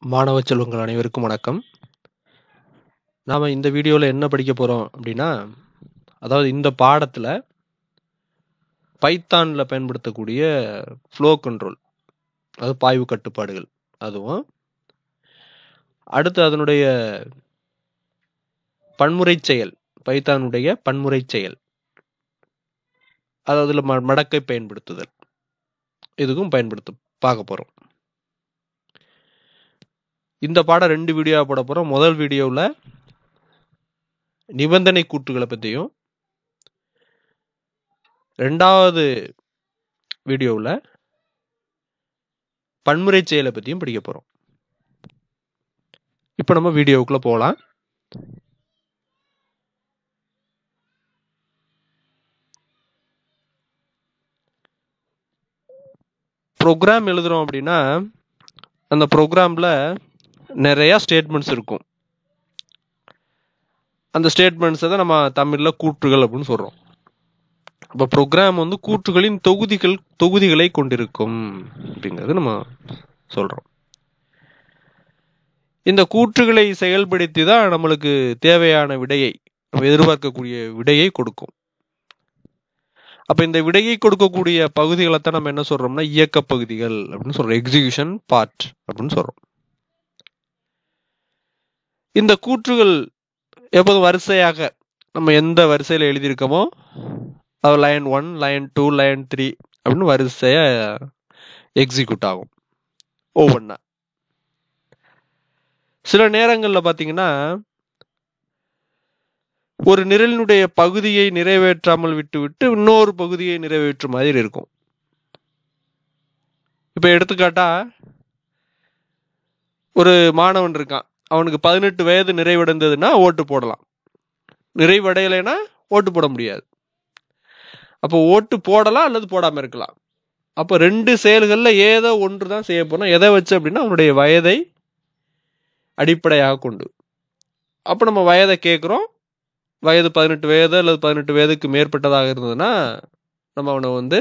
மாணவ செல்வங்கள் அனைவருக்கும் வணக்கம். நாம இந்த வீடியோல என்ன படிக்க போறோம் அப்படின்னா, அதாவது இந்த பாடத்துல பைத்தான்ல பயன்படுத்தக்கூடிய ஃப்ளோ கண்ட்ரோல், அதாவது பாய்வு கட்டுப்பாடுகள், அதுவும் அடுத்து அதனுடைய பன்முறை செயல், பைத்தானுடைய பன்முறை செயல், அதுல மடக்கை பயன்படுத்துதல், இதுக்கும் பார்க்க போறோம். இந்த பாடம் 2 வீடியோவா போட போறோம். முதல் வீடியோவில் நிபந்தனை கூற்றுகளை பற்றியும், ரெண்டாவது வீடியோவில் பன்முறை செயலை பற்றியும் படிக்க போறோம். இப்போ நம்ம வீடியோவுக்குள்ள போகலாம். ப்ரோக்ராம் எழுதுறோம் அப்படின்னா அந்த ப்ரோக்ராம்ல நிறைய ஸ்டேட்மெண்ட்ஸ் இருக்கும். அந்த ஸ்டேட்மெண்ட்ஸை தான் நம்ம தமிழில் கூற்றுகள் அப்படின்னு சொல்றோம். அப்போ ப்ரோக்ராம் வந்து கூற்றுகளின் தொகுதிகளை கொண்டிருக்கும் அப்படிங்கிறது நம்ம சொல்றோம். இந்த கூற்றுகளை செயல்படுத்தி தான் நம்மளுக்கு தேவையான விடையை, நம்ம எதிர்பார்க்கக்கூடிய விடையை கொடுக்கும். அப்ப இந்த விடையை கொடுக்கக்கூடிய பகுதிகளை தான் நம்ம என்ன சொல்றோம்னா இயக்க பகுதிகள் அப்படின்னு சொல்றோம், எக்ஸிகியூஷன் பார்ட் அப்படின்னு சொல்றோம். இந்த கூற்றுகள் எப்போதும் வரிசையாக நம்ம எந்த வரிசையில எழுதியிருக்கோமோ, அது லைன் 1, லைன் 2, லைன் 3 அப்படின்னு வரிசையா எக்ஸிக்யூட் ஆகும் ஒவ்வொன்னா. சில நேரங்கள்ல பாத்தீங்கன்னா ஒரு நிரலினுடைய பகுதியை நிறைவேற்றாமல் விட்டு இன்னொரு பகுதியை நிறைவேற்றும் மாதிரி இருக்கும். இப்ப எடுத்துக்காட்டா, ஒரு மாணவன் இருக்கான், அவனுக்கு 18 வயது நிறைவடைந்ததுன்னா ஓட்டு போடலாம், நிறைவடையலைன்னா ஓட்டு போட முடியாது. அப்போ ஓட்டு போடலாம் அல்லது போடாம இருக்கலாம். அப்போ 2 செயல்கள்ல ஏதோ ஒன்று தான் செய்ய போறோம். எதை வச்சு அப்படின்னா அவனுடைய வயதை அடிப்படையாக கொண்டு. அப்போ நம்ம வயதை கேட்குறோம். வயது 18 வயது அல்லது 18 வயதுக்கு மேற்பட்டதாக இருந்ததுன்னா நம்ம அவனை வந்து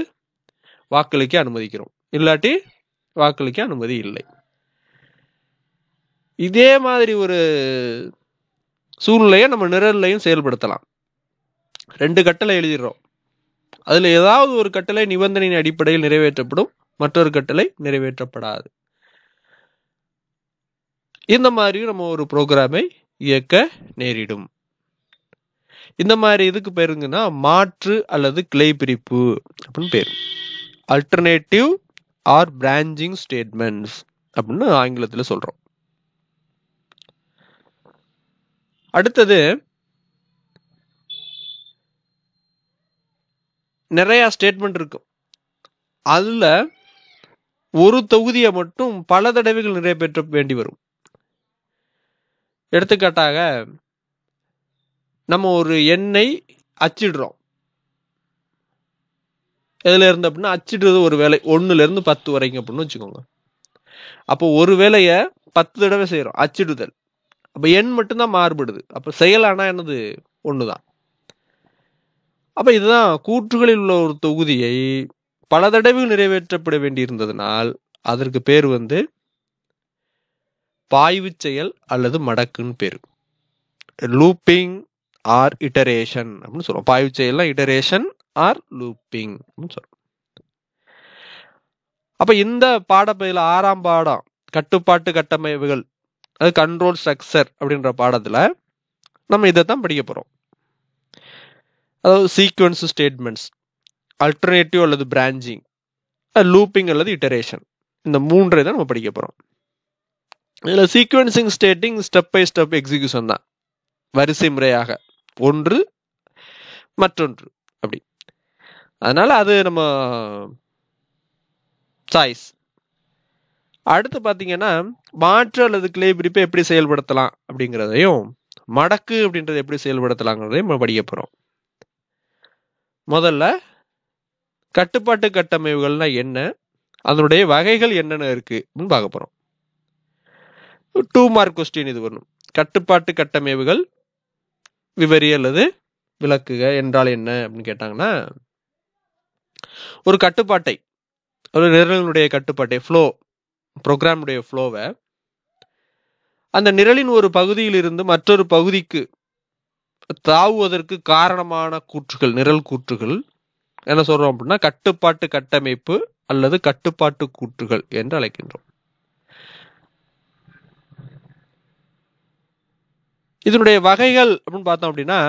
வாக்களிக்க அனுமதிக்கிறோம், இல்லாட்டி வாக்களிக்க அனுமதி இல்லை. இதே மாதிரி ஒரு சூழ்நிலையை நம்ம நிரல்லையும் செயல்படுத்தலாம். 2 கட்டளை எழுதிடுறோம். அதுல ஏதாவது ஒரு கட்டளை நிபந்தனையின் அடிப்படையில் நிறைவேற்றப்படும், மற்றொரு கட்டளை நிறைவேற்றப்படாது. இந்த மாதிரி நம்ம ஒரு ப்ரோக்ராமை இயக்க நேரிடும். இந்த மாதிரி இதுக்கு பேருங்கன்னா மாற்று அல்லது கிளை பிரிப்பு அப்படின்னு பேரு. அல்டர்னேட்டிவ் ஆர் பிரான்ச்சிங் ஸ்டேட்மெண்ட்ஸ் அப்படின்னு ஆங்கிலத்துல சொல்றோம். அடுத்தது, நிறைய ஸ்டேட்மெண்ட் இருக்கும். அதுல ஒரு தொகுதியை மட்டும் பல தடவைகள் நிறைவேற்ற வேண்டி வரும். எடுத்துக்காட்டாக, நம்ம ஒரு எண்ணை அச்சிடுறோம். எதுல இருந்து அப்படின்னா அச்சிடுறது ஒரு வேலை 1ல இருந்து 10 வரைக்கும் அப்படின்னு வச்சுக்கோங்க. அப்போ ஒரு வேலையை 10 தடவை செய்யறோம், அச்சிடுதல். அப்ப எண் மட்டும்தான் மாறுபடுது. அப்ப செயலானா என்னது? ஒண்ணுதான். அப்ப இதுதான் கூற்றுகளில் உள்ள ஒரு தொகுதியை பல தடவைகள் நிறைவேற்றப்பட வேண்டியிருந்ததுனால் அதற்கு பேர் வந்து பாய்வு செயல் அல்லது மடக்குன்னு பேரு. லூப்பிங் ஆர் இட்டரேஷன் அப்படின்னு சொல்றோம். பாய்வு செயல்னா இட்டரேஷன் ஆர் லூப்பிங் அப்படின்னு சொல்றோம். அப்ப இந்த பாடப்பகுதியில் 6ஆம் பாடம் கட்டுப்பாட்டு கட்டமைப்புகள், அது கண்ட்ரோல் ஸ்ட்ரக்சர் அப்படின்ற பாடத்துல நம்ம இதைத்தான் படிக்க போறோம். அதாவது சீக்வன்ஸ் ஸ்டேட்மெண்ட்ஸ், அல்டர்னேட்டிவ் அல்லது பிரான்ச்சிங், லூப்பிங் அல்லது இட்டரேஷன், இந்த 3 தான் நம்ம படிக்க போறோம். இதுல sequencing stating step by step execution தான், வரிசை முறையாக ஒன்று மற்றொன்று அப்படி. அதனால அது நம்ம சாய்ஸ். அடுத்து பாத்தீங்கன்னா மாற்று அல்லது கிளை பிரிப்பை எப்படி செயல்படுத்தலாம் அப்படிங்கிறதையும், மடக்கு அப்படின்றத எப்படி செயல்படுத்தலாங்கிறதையும் நம்ம படிக்க போறோம். முதல்ல கட்டுப்பாட்டு கட்டமைப்புகள்னா என்ன, அதனுடைய வகைகள் என்னென்ன இருக்கு அப்படின்னு பார்க்க போறோம். 2 மார்க் கொஸ்டின் இது வரணும். கட்டுப்பாட்டு கட்டமைப்புகள் விவரி அல்லது விளக்குக என்றால் என்ன அப்படின்னு கேட்டாங்கன்னா, ஒரு கட்டுப்பாட்டை, ஒரு நிரலினுடைய கட்டுப்பாட்டை, ஃப்ளோ, ப்ரோக்ராமுடைய ஃப்ளோவை அந்த நிரலின் ஒரு பகுதியில் இருந்து மற்றொரு பகுதிக்கு தாவுவதற்கு காரணமான கூற்றுகள், நிரல் கூற்றுகள் என்ன சொல்றோம் அப்படின்னா கட்டுப்பாட்டு கட்டமைப்பு அல்லது கட்டுப்பாட்டு கூற்றுகள் என்று அழைக்கின்றோம். இதனுடைய வகைகள் அப்படின்னு பார்த்தோம் அப்படின்னா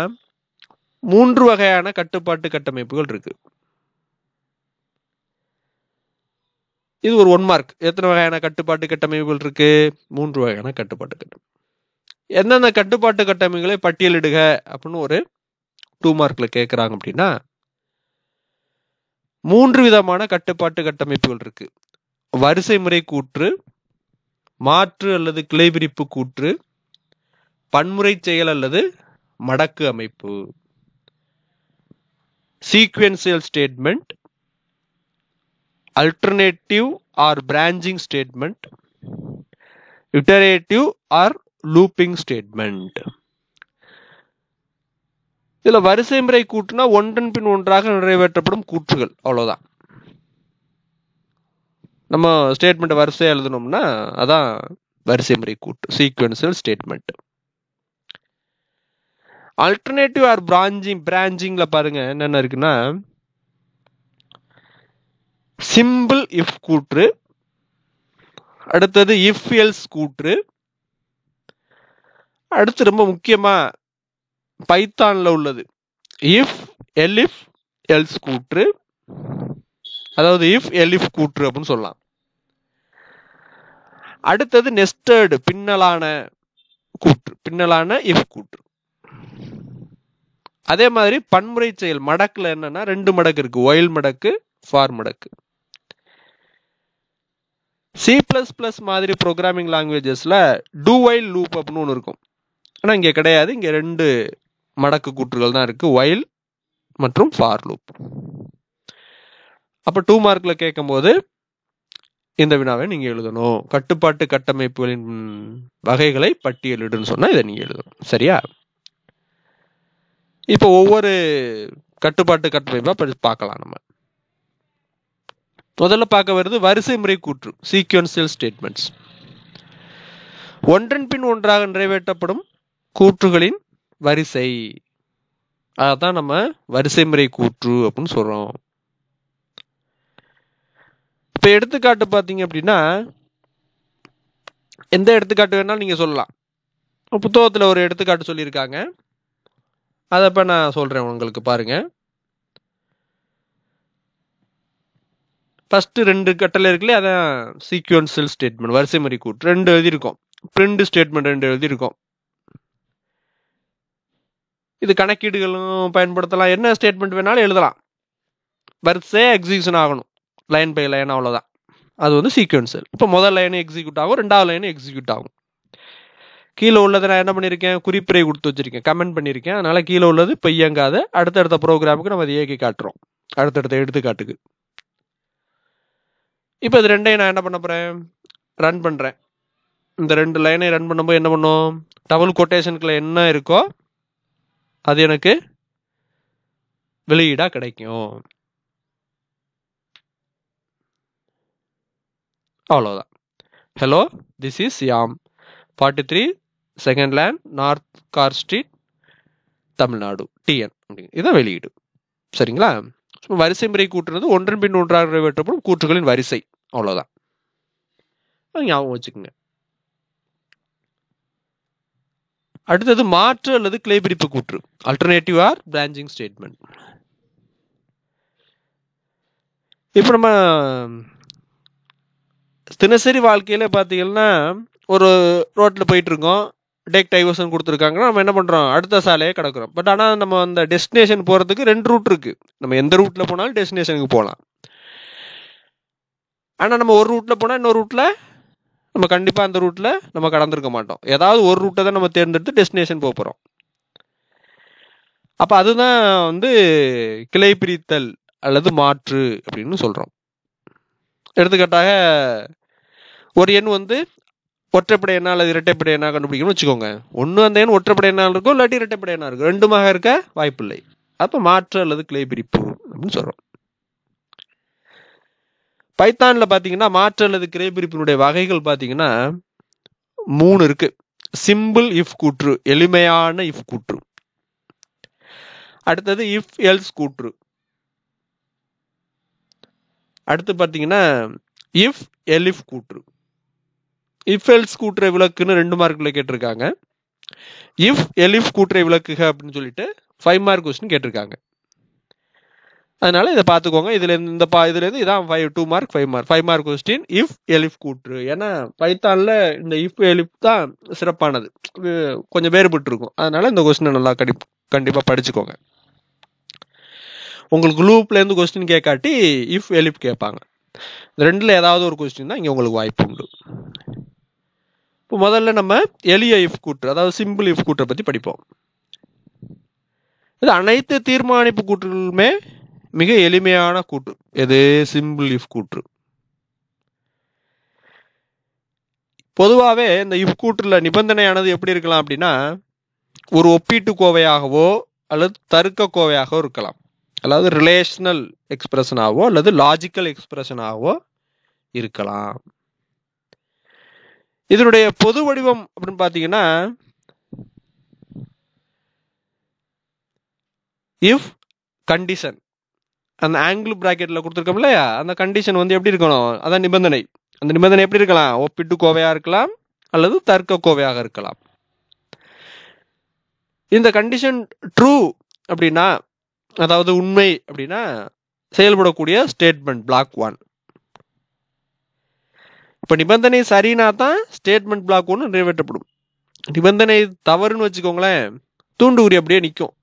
3 வகையான கட்டுப்பாட்டு கட்டமைப்புகள் இருக்கு. இது ஒரு 1 மார்க். எத்தனை வகையான கட்டுப்பாட்டு கட்டமைப்புகள் இருக்கு? 3 வகையான கட்டுப்பாட்டு கட்டமைப்பு. எந்தெந்த கட்டுப்பாட்டு கட்டமைப்புகளை பட்டியலிடுக அப்படின்னு ஒரு 2 மார்க்ல கேட்கிறாங்க அப்படின்னா 3 விதமான கட்டுப்பாட்டு கட்டமைப்புகள் இருக்கு. வரிசை முறை கூற்று, மாற்று அல்லது கிளைபிரிப்பு கூற்று, பன்முறை செயல் அல்லது மடக்கு அமைப்பு, sequential statement, alternative or branching statement, iterative or looping statement. இதுல வரிசை முறை கூற்றுனா ஒன்றன் பின் ஒன்றாக நிறைவேற்றப்படும் கூற்றுகள், அவ்வளவுதான். நம்ம ஸ்டேட்மெண்ட் வரிசையா எழுதணும்னா அதான் வரிசை முறை கூற்று, சீக்வென்சியல் ஸ்டேட்மெண்ட். அல்டர்னேட்டிவ் ஆர் பிரான்ச்சிங்ல பாருங்க என்னென்ன இருக்குன்னா சிம்பிள் இஃப் கூற்று, அடுத்தது இஃப் எல்ஸ் கூற்று, அடுத்து ரொம்ப முக்கியமா பைத்தான்ல உள்ளது இஃப் எல்இஃப் எல்ஸ் கூற்று, அதாவது இஃப் எல்இஃப் கூற்று அப்படின்னு சொல்லலாம். அடுத்தது நெஸ்டட் பின்னலான கூற்று, பின்னலான இஃப் கூற்று. அதே மாதிரி பன்முறை செயல் மடக்குல என்னன்னா 2 மடக்கு இருக்கு, ஒயில் மடக்கு, ஃபார் மடக்கு. C++ மாதிரி ப்ரோக்ராமிங் லாங்குவேஜஸ்ல டூ வைல் லூப் அப்படின்னு ஒன்று இருக்கும். ஆனா இங்க கிடையாது. இங்க 2 மடக்கு கூற்றுகள் தான் இருக்கு, ஒயில் மற்றும் ஃபார் லூப். அப்ப 2 மார்க்ல கேட்கும் போது இந்த வினாவை நீங்க எழுதணும். கட்டுப்பாட்டு கட்டமைப்புகளின் வகைகளை பட்டியலிடுன்னு சொன்னா இதை நீங்க எழுதணும். சரியா? இப்ப ஒவ்வொரு கட்டுப்பாட்டு கட்டமைப்பா பார்க்கலாம். நம்ம முதல்ல பார்க்க வருது வரிசை முறை கூற்று, சீக்வென்சியல் ஸ்டேட்மெண்ட்ஸ். ஒன்றன் பின் ஒன்றாக நிறைவேற்றப்படும் கூற்றுகளின் வரிசை, அதான் நம்ம வரிசை முறை கூற்று அப்படின்னு சொல்றோம். இப்ப எடுத்துக்காட்டு பாத்தீங்க அப்படின்னா எந்த எடுத்துக்காட்டு வேணாலும் நீங்க சொல்லலாம். புத்தகத்துல ஒரு எடுத்துக்காட்டு சொல்லியிருக்காங்க, அதப்ப நான் சொல்றேன் உங்களுக்கு. பாருங்க, ஃபர்ஸ்ட் 2 கட்டளை இருக்குல்ல, அதான் சீக்வென்சியல் ஸ்டேட்மெண்ட், வரிசை முறை கூற்று. 2 எழுதியிருக்கோம். பிரிண்ட் ஸ்டேட்மெண்ட் 2 எழுதியிருக்கோம். இது கணக்கீடுகளும் பயன்படுத்தலாம், என்ன ஸ்டேட்மெண்ட் வேணாலும் எழுதலாம். வரிசை எக்ஸிக்யூஷன் ஆகணும், லைன் பை லைன், அவ்வளவுதான். அது வந்து சீக்வென்சியல். இப்போ முதல் லைன் எக்ஸிக்யூட் ஆகும், 2வது லைன் எக்ஸிக்யூட் ஆகும். கீழே உள்ளதை நான் என்ன பண்ணியிருக்கேன், குறிப்புரை கொடுத்து வச்சிருக்கேன், கமெண்ட் பண்ணியிருக்கேன். அதனால கீழே உள்ளது இப்போ இயங்காத, அடுத்தடுத்த ப்ரோக்ராமுக்கு நம்ம அதை இயக்கி காட்டுறோம், அடுத்தடுத்த எடுத்துக்காட்டுக்கு. இப்போ இது 2ஐயும் நான் என்ன பண்ண போறேன், ரன் பண்றேன். இந்த 2 லைனை ரன் பண்ணும்போது என்ன பண்ணும், டபுள் கொட்டேஷனுக்குள்ள என்ன இருக்கோ அது எனக்கு வெளியீடா கிடைக்கும். அவ்வளவுதான். ஹலோ, திஸ் இஸ் யாம் 43 second land, north car street, Tamil Nadu, TN. இதான் வெளியீடு. சரிங்களா? வரிசை முறை கூற்றுறது ஒன்றன் பின் ஒன்றாக நிறைவேற்றப்படும் கூற்றுகளின் வரிசை, அவ்வளவுதான். ஞாபகம் வச்சுக்கோங்க. அடுத்தது மாற்று அல்லது கிளைபிரிப்பு கூற்று, அல்டர்னேட்டிவ் ஆர் பிரான்ச்சிங் ஸ்டேட்மெண்ட். இப்ப நம்ம தினசரி வாழ்க்கையில பாத்தீங்கன்னா ஒரு ரோட்ல போயிட்டு இருக்கோம், டேக் டைவர்ஷன் கொடுத்துருக்காங்க, நம்ம என்ன பண்றோம், அடுத்த சாலையை கடக்கிறோம். பட் ஆனா நம்ம அந்த டெஸ்டினேஷன் போறதுக்கு 2 ரூட் இருக்கு. நம்ம எந்த ரூட்ல போனாலும் டெஸ்டினேஷனுக்கு போகலாம். ஆனா நம்ம ஒரு ரூட்ல போனா இன்னொரு ரூட்ல நம்ம கண்டிப்பா அந்த ரூட்ல நம்ம கடந்திருக்க மாட்டோம். ஏதாவது ஒரு ரூட்டை தான் நம்ம தேர்ந்தெடுத்து டெஸ்டினேஷன் போக போறோம். அப்ப அதுதான் வந்து கிளை பிரித்தல் அல்லது மாற்று அப்படின்னு சொல்றோம். எடுத்துக்காட்டாக ஒரு எண் வந்து ஒற்றைப்படை எண்ணா அல்லது இரட்டைப்படை எண்ணா கண்டுபிடிக்கணும்னு வச்சுக்கோங்க. ஒன்று அந்த எண் ஒற்றைப்படை எண்ணால் இருக்கும், இல்லாட்டி இரட்டைப்படை எண்ணா இருக்கும், 2மாக இருக்க வாய்ப்பில்லை. அப்ப மாற்று அல்லது கிளை பிரிப்பு அப்படின்னு சொல்றோம். பைத்தான்ல பாத்தீங்கன்னா மாற்று அல்லது கிளை பிரிப்பினுடைய வகைகள் பாத்தீங்கன்னா 3 இருக்கு. சிம்பிள் இஃப் கூற்று, எளிமையான இஃப் கூற்று. அடுத்தது இஃப் எல்ஸ் கூற்று. அடுத்து பார்த்தீங்கன்னா இஃப் எலிஃப் கூற்று. இஃப் எல்ஸ் கூற்றை விளக்குன்னு 2 மார்க்ல கேட்டிருக்காங்க. இஃப் எலிஃப் கூற்றை விளக்குக அப்படின்னு சொல்லிட்டு 5 மார்க் கொஸ்டின் கேட்டிருக்காங்க. அதனால இதை பார்த்துக்கோங்க. இதுல இருந்து இதான் 2 mark 5 mark question if elif கூற்று. ஏன்னா பைத்தான்ல இந்த இஃப் எலிஃப் தான் சிறப்பானது, கொஞ்சம் வேறுபட்டு இருக்கும். அதனால இந்த கொஸ்டினை நல்லா கண்டிப்பா படிச்சுக்கோங்க. உங்களுக்கு லூப்ல இருந்து கொஸ்டின் கேட்காட்டி இஃப் எலிஃப் கேட்பாங்க. இந்த 2ல ஏதாவது ஒரு கொஸ்டின் தான் இங்க உங்களுக்கு வாய்ப்பு உண்டு. இப்போ முதல்ல நம்ம எளிய இஃப் கூற்று, அதாவது சிம்பிள் இஃப் கூற்றை பத்தி படிப்போம். இது அனைத்து தீர்மானிப்பு கூற்றுகளுமே மிக எளிமையான கூற்று. எது? சிம்பிள் இஃப் கூற்று. பொதுவாகவே இந்த இஃப் கூற்றுல நிபந்தனையானது எப்படி இருக்கலாம் அப்படின்னா, ஒரு ஒப்பீட்டு கோவையாகவோ அல்லது தருக்க கோவையாகவோ இருக்கலாம். அதாவது ரிலேஷனல் எக்ஸ்பிரஷனாகவோ அல்லது லாஜிக்கல் எக்ஸ்பிரஷனாகவோ இருக்கலாம். இதனுடைய பொது வடிவம் அப்படின்னு பார்த்தீங்கன்னா, இஃப் கண்டிஷன், அந்த ஆங்கிள் பிராக்கெட்ல கொடுத்துருக்கோம் இல்லையா, அந்த கண்டிஷன் வந்து எப்படி இருக்கணும்? அதான் நிபந்தனை. அந்த நிபந்தனை எப்படி இருக்கலாம்? ஒப்பிட்டு கோவையா இருக்கலாம் அல்லது தர்க்க கோவையாக இருக்கலாம். இந்த கண்டிஷன் ட்ரூ அப்படின்னா, அதாவது உண்மை அப்படின்னா, செயல்படக்கூடிய ஸ்டேட்மெண்ட் பிளாக் 1. இப்ப நிபந்தனை சரினா தான் ஸ்டேட்மெண்ட் பிளாக் 1 நிறைவேற்றப்படும். நிபந்தனை தவறுன்னு வச்சுக்கோங்களேன், தூண்டுகுறி அப்படியே நிற்கும்.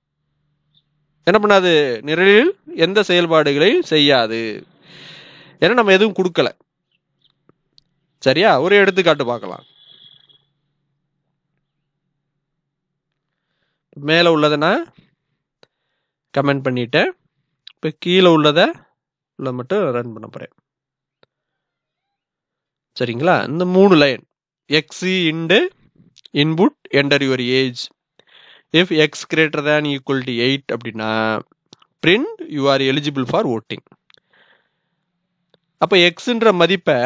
என்ன பண்ணாது? நிரலில் எந்த செயல்பாடுகளையும் செய்யாது. ஏன்னா நம்ம எதுவும் கொடுக்கல. சரியா? ஒரு எடுத்துக்காட்டு பார்க்கலாம். மேல உள்ளதை கமெண்ட் பண்ணிட்டேன். இப்ப கீழே உள்ளதை மட்டும் ரன் பண்ண போறேன். சரிங்களா? இந்த 3 line XE into input enter your age if X greater than equal to 8 அப்படின்னா print you are eligible for voting. அப்ப எக்ஸ்ன்ற மதிப்பை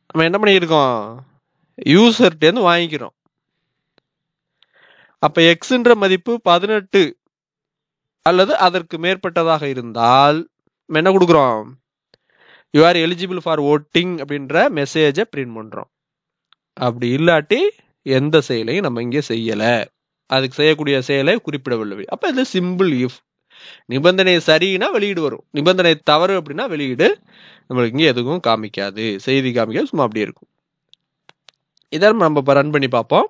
நம்ம என்ன பண்ணியிருக்கோம்? யூசர்கிட்டேருந்து வாங்கிக்கிறோம். அப்ப எக்ஸ்ன்ற மதிப்பு 18 அல்லது அதற்கு மேற்பட்டதாக இருந்தால் நம்ம என்ன கொடுக்குறோம்? You are eligible for voting அப்படின்ற மெசேஜை பிரிண்ட் பண்றோம். அப்படி இல்லாட்டி எந்த செயலையும் நம்ம இங்கே செய்யல, அதுக்கு செய்யக்கூடிய செயலை குறிப்பிடவில்லை. அப்ப இது சிம்பிள் இஃப். நிபந்தனை சரினா வெளியீடு வரும், நிபந்தனை தவறு அப்படின்னா வெளியீடு நம்மளுக்கு இங்கே எதுவும் காமிக்காது, செய்தி காமிக்காது, சும்மா அப்படியே இருக்கும். இதை நம்ம இப்போ ரன் பண்ணி பார்ப்போம்.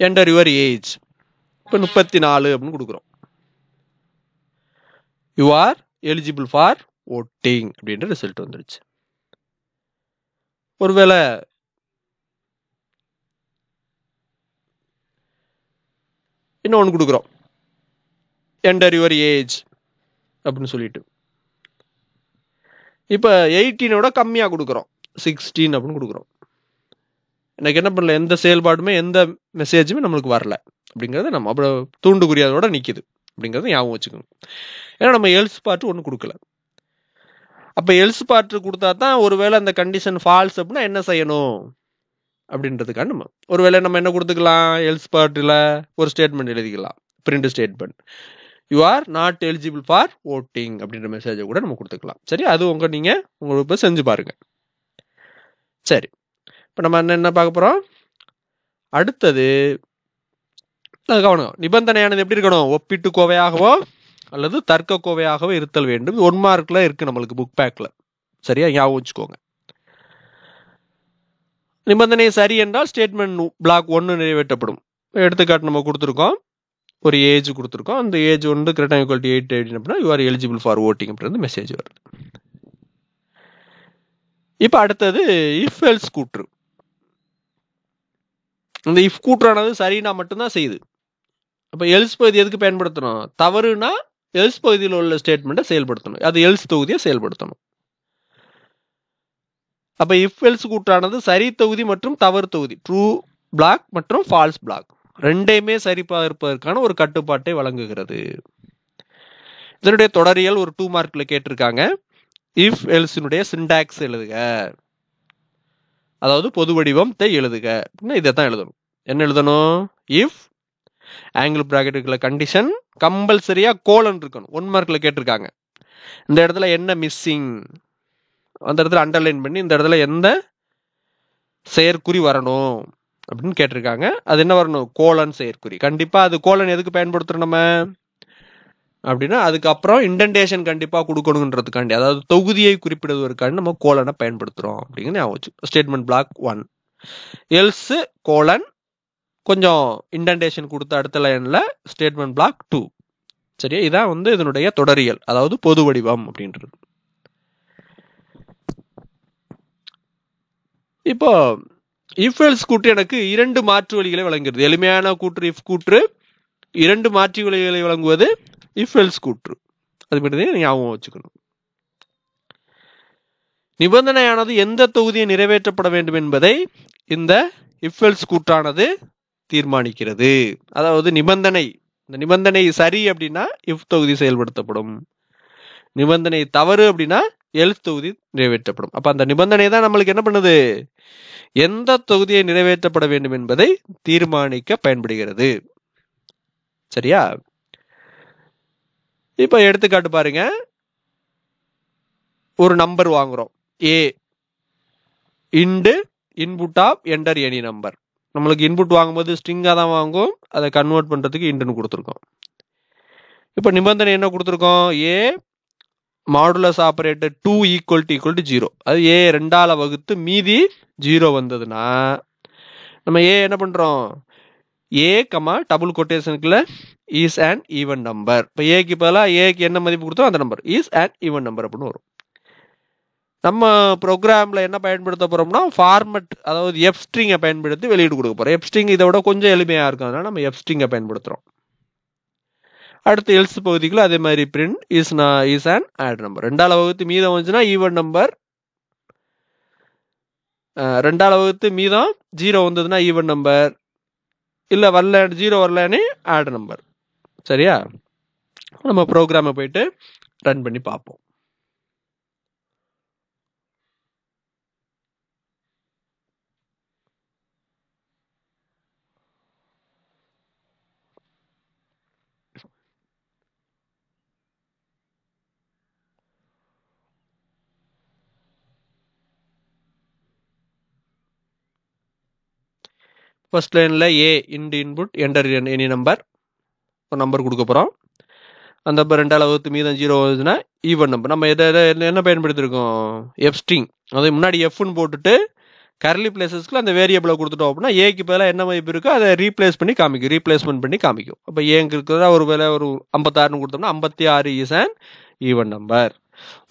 என்டர் யுவர் ஏஜ், இப்போ 34 அப்படின்னு கொடுக்குறோம். You are eligible for voting அப்படின்ற ரிசல்ட் வந்துருச்சு. ஒருவேளை இன்னொன்று கொடுக்குறோம், என்டர் யுவர் ஏஜ் அப்படின்னு சொல்லிட்டு. இப்போ 18ஓட கம்மியாக கொடுக்குறோம், 16 அப்படின்னு கொடுக்குறோம். எனக்கு என்ன பண்ணல, எந்த செயல்பாடுமே எந்த மெசேஜுமே நம்மளுக்கு வரல அப்படிங்கிறத நம்ம அப்புறம் தூண்டுகுறியாதோட நிற்கிது அப்படிங்கிறத ஞாபகம் வச்சுக்கோங்க. ஏன்னா நம்ம எல்ஸ் பார்ட் ஒன்றும் கொடுக்கல. அப்போ எல்ஸ் பார்ட் கொடுத்தா தான் ஒருவேளை அந்த கண்டிஷன் ஃபால்ஸ் அப்படின்னா என்ன செய்யணும் அப்படின்றதுக்காக நம்ம ஒருவேளை நம்ம என்ன கொடுத்துக்கலாம், எல்ஸ் பார்ட்டில் ஒரு ஸ்டேட்மெண்ட் எழுதிக்கலாம், print statement, you are not eligible for voting அப்படின்ற மெசேஜை கூட நம்ம கொடுத்துக்கலாம். சரி, அது நீங்கள் உங்களுக்கு இப்போ செஞ்சு பாருங்க. சரி, இப்போ நம்ம என்ன பார்க்க போகிறோம்? அடுத்தது கவனம், நிபந்தனையானது எப்படி இருக்கணும்? ஒப்பீட்டு கோவையாகவோ அல்லது தர்க்க கோவையாகவோ இருத்தல் வேண்டும். 1 மார்க்ல இருக்கு நம்மளுக்கு புக் பேக்ல. சரியா, ஞாபகம் வச்சுக்கோங்க. நிபந்தனை சரி என்றால் ஸ்டேட்மெண்ட் பிளாக் 1 நிறைவேற்றப்படும். எடுத்துக்காட்டு நம்ம கொடுத்துருக்கோம், ஒரு ஏஜ் கொடுத்துருக்கோம். அந்த ஏஜ் வந்து கிரேட்டர் ஈக்குவல் டு 8 அப்படின்னா you are eligible for voting அப்படின்றது மெசேஜ் வருது. இப்போ அடுத்தது இஃப் எல்ஸ் கூற்று. இந்த இஃப் கூற்றானது சரினா மட்டும்தான் செய்யுது. அப்போ எல்ஸ் பகுதி எதுக்கு பயன்படுத்தணும்? தவறுனா எல்ஸ் பகுதியில் உள்ள ஸ்டேட்மெண்ட்டை செயல்படுத்தணும், அது எல்ஸ் தொகுதியை செயல்படுத்தணும். அப்ப இஃப் எல்ஸ் கூற்றானது சரி தொகுதி மற்றும் தவறு தொகுதி, ட்ரூ பிளாக் மற்றும் ஃபால்ஸ் பிளாக் ரெண்டையுமே சரி பார்ப்பதற்கான ஒரு கட்டுப்பாட்டை வழங்குகிறது. இதனுடைய தொடரியல் ஒரு 2 மார்க்ல கேட்டிருக்காங்க. இஃப் எல்ஸினுடைய சிண்டாக்ஸ் எழுதுக, அதாவது பொது வடிவத்தை எழுதுக. இதைத்தான் எழுதணும். என்ன எழுதணும்? இஃப் ஆங்கிள் பிராக்கெட்டுக்குள்ள கண்டிஷன் கம்பல்சரியா கோலன் இருக்கணும். 1 மார்க்ல கேட்டிருக்காங்க. இந்த இடத்துல என்ன மிஸ்ஸிங், அந்த இடத்துல அண்டர்லைன் பண்ணி இந்த இடத்துல எந்த செயற்குறி வரணும் அப்படின்னு கேட்டிருக்காங்க. அது என்ன வரணும்? கோலன் செயற்குறி. கண்டிப்பா அது கோலன் எதுக்கு பயன்படுத்துறோம் நம்ம அப்படின்னா, அதுக்கப்புறம் இண்டென்டேஷன் கண்டிப்பா கொடுக்கணுன்றதுக்காண்டி, அதாவது தொகுதியை குறிப்பிடுவதற்காண்டி நம்ம கோலனை பயன்படுத்துறோம் அப்படிங்கிறது ஞாபகம். ஸ்டேட்மெண்ட் பிளாக் 1 எல்ஸ் கோலன் கொஞ்சம் இண்டென்டேஷன் கொடுத்த அடுத்த லைன்ல ஸ்டேட்மெண்ட் பிளாக் 2. சரியா? இதான் இதனுடைய தொடரியல், அதாவது பொது வடிவம் அப்படின்றது. இப்போ இஃப் எல்ஸ் கூற்று எனக்கு 2 மாற்று வழிகளை வழங்குகிறது. எளிமையான கூற்று இஃப் கூற்று, 2 மாற்று வழிகளை வழங்குவது இஃப் எல்ஸ் கூற்று. அது மட்டும் ஞாபகம் வச்சுக்கணும். நிபந்தனையானது எந்த தொகுதியை நிறைவேற்றப்பட வேண்டும் என்பதை இந்த இஃப் எல்ஸ் கூற்றானது தீர்மானிக்கிறது. அதாவது நிபந்தனை, இந்த நிபந்தனை சரி அப்படின்னா இஃப் தொகுதி செயல்படுத்தப்படும், நிபந்தனை தவறு அப்படின்னா எல்ஸ் தொகுதி நிறைவேற்றப்படும். அப்ப அந்த நிபந்தனை தான் நம்மளுக்கு என்ன பண்ணுது? எந்த தொகுதியை நிறைவேற்றப்பட வேண்டும் என்பதை தீர்மானிக்க பயன்படுகிறது. சரியா? இப்ப எடுத்துக்காட்டு பாருங்க. ஒரு நம்பர் வாங்குறோம், a int input of enter any number. நம்மளுக்கு இன்புட் வாங்கும்போது ஸ்ட்ரிங்கா தான் வாங்கும், அதை கன்வெர்ட் பண்றதுக்கு இன்டுன்னு கொடுத்துருக்கோம். இப்ப நிபந்தனை என்ன கொடுத்துருக்கோம்? ஏ மாடுலஸ் ஆபரேட்டர் 2 = 0. அது ஏ 2ஆல வகுத்து மீதி 0 வந்ததுன்னா நம்ம ஏ என்ன பண்றோம்? ஏ டபுள் கொட்டேஷனுக்குள்ள இஸ் அன் ஈவன் நம்பர். இப்போ ஏக்கு பதிலாக ஏக்கு என்ன மதிப்பு கொடுத்தோம் அந்த number is an even number அப்படின்னு வரும். நம்ம ப்ரோக்ராம்ல என்ன பயன்படுத்த போறோம்னா ஃபார்மட், அதாவது எஃப் ஸ்ட்ரிங்கை பயன்படுத்தி வெளியீடு கொடுக்க போறோம். எஃப் ஸ்ட்ரிங் இதை விட கொஞ்சம் எளிமையா இருக்கும், அதனால நம்ம எஃப் ஸ்ட்ரிங்கை பயன்படுத்துறோம். அடுத்து எல்ஸ் பகுதிக்குள்ள அதே மாதிரி print is an odd number. 2ஆல வகுத்து மீதம் வந்துச்சுன்னா ஈவன் நம்பர், 2ஆல வகுத்து மீதம் 0 வந்ததுன்னா ஈவன் நம்பர், இல்ல வரல 0 வரலன்னு ஆட் நம்பர். சரியா? நம்ம ப்ரோக்ராமை போயிட்டு ரன் பண்ணி பார்ப்போம். ஃபர்ஸ்ட் லைன்ல a int input enter any number, ஒரு நம்பர் கொடுக்க போறோம். அந்த நம்பர் 2ஆல வகுத்து மீதம் 0 வருதுன்னா ஈவன் நம்பர். நம்ம என்ன பயன்படுத்திருக்கோம்? F string. அது முன்னாடி எஃப்னு போட்டுட்டு கர்லி பிளேசஸ்க்குள்ள அந்த வேரியபிளை கொடுத்துட்டோம் அப்படின்னா ஏக்கு பதிலாக என்ன மதிப்பு இருக்கோ அதை ரீப்ளேஸ்மெண்ட் பண்ணி காமிக்கும். அப்போ ஏங்க இருக்கிறதா ஒரு வேலை ஒரு 56 கொடுத்தோம்னா 56 இஸ் அன் ஈவன் நம்பர்.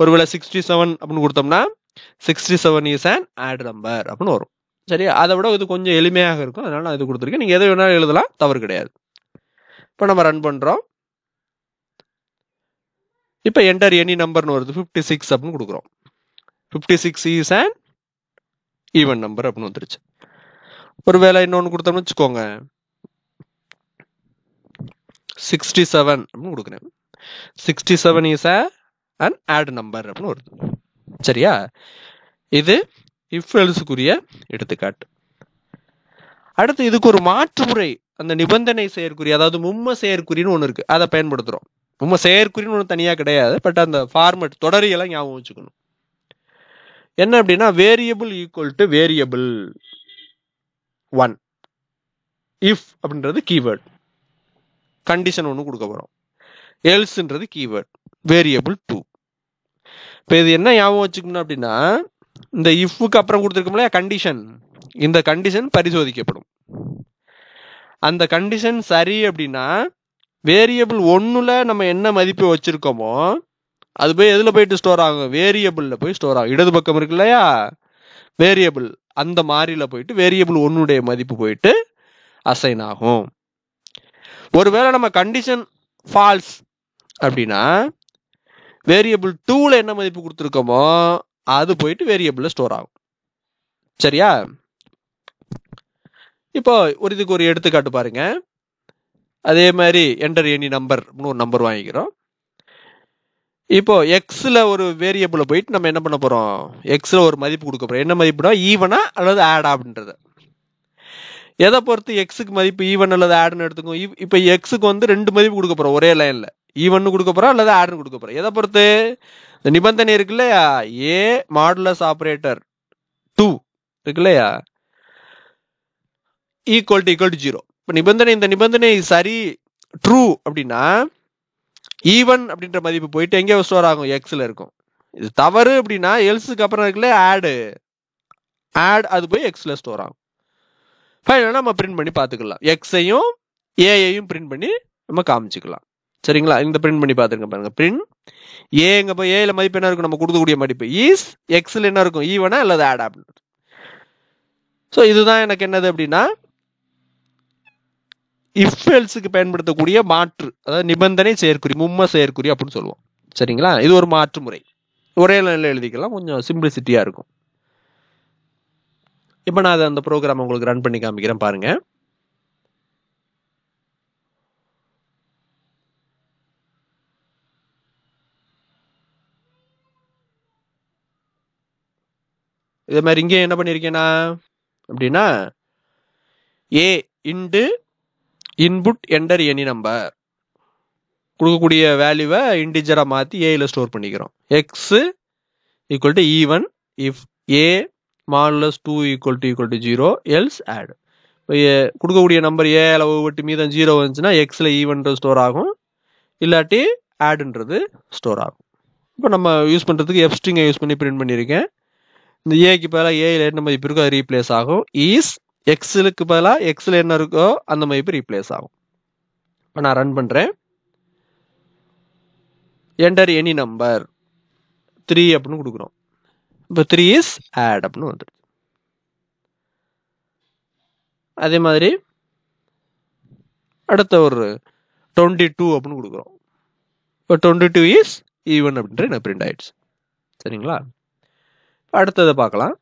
ஒருவேளை 67 அப்படின்னு கொடுத்தோம்னா 67 இஸ் அன் ஆட் நம்பர் அப்படின்னு வரும். சரியா? அதை விட இது கொஞ்சம் எளிமையாக இருக்கும், அதனால நான் இது கொடுத்துருக்கேன். நீங்க எதை வேணாலும் எழுதலாம், தவறு கிடையாது. இப்போ நம்ம ரன் பண்றோம். இப்போ என்டர் எனி நம்பர்னு வருது, 56 அப்படின்னு கொடுக்குறோம். 56 இஸ் அன் ஈவன் நம்பர் அப்படின்னு வந்துருச்சு. ஒருவேளை இன்னொன்று கொடுத்தோம்னு வச்சுக்கோங்க, 67 அப்படின்னு கொடுக்குறேன். 67 இஸ் அன் ஆட் நம்பர் அப்படின்னு வருது. சரியா? இது இஃப் எல்ஸுக்குரிய எடுத்துக்காட்டு. அடுத்து இதுக்கு ஒரு மாற்று முறை, அந்த நிபந்தனை செயற்குறி, அதாவது மும்ம செயற்குறின்னு ஒன்று இருக்கு, அதை பயன்படுத்துறோம். மும்ம செயற்குறின்னு ஒன்று தனியா கிடையாது, பட் அந்த ஃபார்மட் தொடரியெல்லாம் ஞாபகம் வச்சுக்கணும். என்ன அப்படின்னா variable equal to variable 1, if அப்படின்றது கீவேர்ட், கண்டிஷன் ஒன்று கொடுக்க போறோம். எல்ஸ்ன்றது கீவேர்ட், வேரியபிள் 2. இப்போ இது என்ன ஞாபகம் வச்சுக்கணும் அப்படின்னா, இந்த இஃப்க்கு அப்புறம் கொடுத்துருக்கோம்ல கண்டிஷன், இந்த கண்டிஷன் பரிசோதிக்கப்படும். அந்த கண்டிஷன் சரி அப்படின்னா வேரியபிள் 1ல நம்ம என்ன மதிப்பு வச்சிருக்கோமோ அது போய் எதுல போயிட்டு ஸ்டோர் ஆகும்? வேரியபிள்ல போய் ஸ்டோர் ஆகும். இடது பக்கம் இருக்கு இல்லையா வேரியபிள், அந்த மாறியில போயிட்டு வேரியபிள் 1உடைய மதிப்பு போயிட்டு அசைன் ஆகும். ஒருவேளை நம்ம கண்டிஷன் ஃபால்ஸ் அப்படின்னா வேரியபிள் 2ல என்ன மதிப்பு கொடுத்துருக்கோமோ அது போயிட்டு வேரியபிள்ல ஸ்டோர் ஆகும். சரியா? இப்போ இதுக்கு ஒரு எடுத்துக்காட்டு பாருங்க. அதே மாதிரி என்டர் எனி நம்பர் ஒரு நம்பர் வாங்கிக்கிறோம். இப்போ எக்ஸ்ல ஒரு வேரியபிள போயிட்டு நம்ம என்ன பண்ண போறோம், எக்ஸ்ல ஒரு மதிப்பு கொடுக்க போறோம். என்ன மதிப்புனா ஈவனா அல்லது ஆடா அப்படின்றது. எதை பொறுத்து எக்ஸுக்கு மதிப்பு ஈவன் அல்லது ஆடுன்னு எடுத்துக்கோ. இப்போ எக்ஸுக்கு வந்து 2 மதிப்பு கொடுக்க போறோம் ஒரே லைன்ல. ஈவன் கொடுக்க போறோம் அல்லது ஆடுன்னு கொடுக்க போறோம். எதை பொறுத்து, இந்த நிபந்தனை இருக்கு இல்லையா, ஏ மாடுலஸ் ஆபரேட்டர் 2 இருக்கு இல்லையா, ஈக்குவல் டு 0. இப்போ இந்த நிபந்தனை சரி ட்ரூ அப்படின்னா ஈவன் அப்படின்ற மதிப்பு போயிட்டு எங்கே ஸ்டோர் ஆகும், எக்ஸ்ல இருக்கும். இது தவறு அப்படின்னா எல்ஸுக்கு அப்புறம் இருக்குல்ல ஆட் அது போய் எக்ஸ்ல ஸ்டோர் ஆகும். ஃபைனலாக நம்ம பிரிண்ட் பண்ணி பார்த்துக்கலாம். எக்ஸையும் ஏயையும் பிரிண்ட் பண்ணி நம்ம காமிச்சிக்கலாம். சரிங்களா, இந்த பிரிண்ட் பண்ணி பார்த்துருங்க பாருங்க. பிரிண்ட் ஏங்க போய் ஏல மதிப்பு என்ன இருக்கும், நம்ம கொடுக்கக்கூடிய மதிப்பு இஸ் எக்ஸ்ல என்ன இருக்கும், ஈவனா அல்லது ஆட் அப்படின்றது. ஸோ இதுதான் எனக்கு என்னது அப்படின்னா இஃப் எல்ஸுக்கு பயன்படுத்தக்கூடிய மாற்று, அதாவது நிபந்தனை செயற்குறி, மும்ம செயற்குறி அப்படின்னு சொல்லுவோம். சரிங்களா, இது ஒரு மாற்று முறை. ஒரே லைன்ல எழுதிக்கலாம், கொஞ்சம் சிம்பிளிசிட்டியா இருக்கும். இப்போ நான் அந்த ப்ரோக்ராம் உங்களுக்கு ரன் பண்ணி காமிக்கிறேன் பாருங்க. இதே மாதிரி இங்கே என்ன பண்ணிருக்கேன்னா அப்படின்னா a int input enter any number கொடுக்கக்கூடிய வேல்யூவை இன்டிஜரா மாற்றி ஏல ஸ்டோர் பண்ணிக்கிறோம். X equal to even if a modulus 2 equal to 0 else odd. இப்போ கொடுக்கக்கூடிய நம்பர் ஏல விட்டு மீதம் 0 வந்துச்சுன்னா எக்ஸில் ஈவன்றது ஸ்டோர் ஆகும், இல்லாட்டி ஆடுன்றது ஸ்டோர் ஆகும். இப்போ நம்ம யூஸ் பண்ணுறதுக்கு எஃப் ஸ்ட்ரிங்கை யூஸ் பண்ணி பிரிண்ட் பண்ணியிருக்கேன். இந்த ஏக்கு பதிலாக ஏல என்ன மதிப்பு இருக்கோ அது ரீப்ளேஸ் ஆகும். ஈஸ் எக்ஸலுக்கு பதிலாக எக்ஸில் என்ன இருக்கோ அந்த மதிப்பு ரீப்ளேஸ் ஆகும். இப்போ நான் ரன் பண்ணுறேன். என்டர் எனி நம்பர் 3 அப்படின்னு கொடுக்குறோம். இப்போ 3 இஸ் ஆட் அப்படின்னு வந்துடும். அதே மாதிரி அடுத்த ஒரு 22 அப்படின்னு கொடுக்குறோம். இப்போ 22 இஸ் ஈவன் அப்படின்ற எனக்கு பிரிண்ட் ஆயிடுச்சு. சரிங்களா, அடுத்ததை பார்க்கலாம்.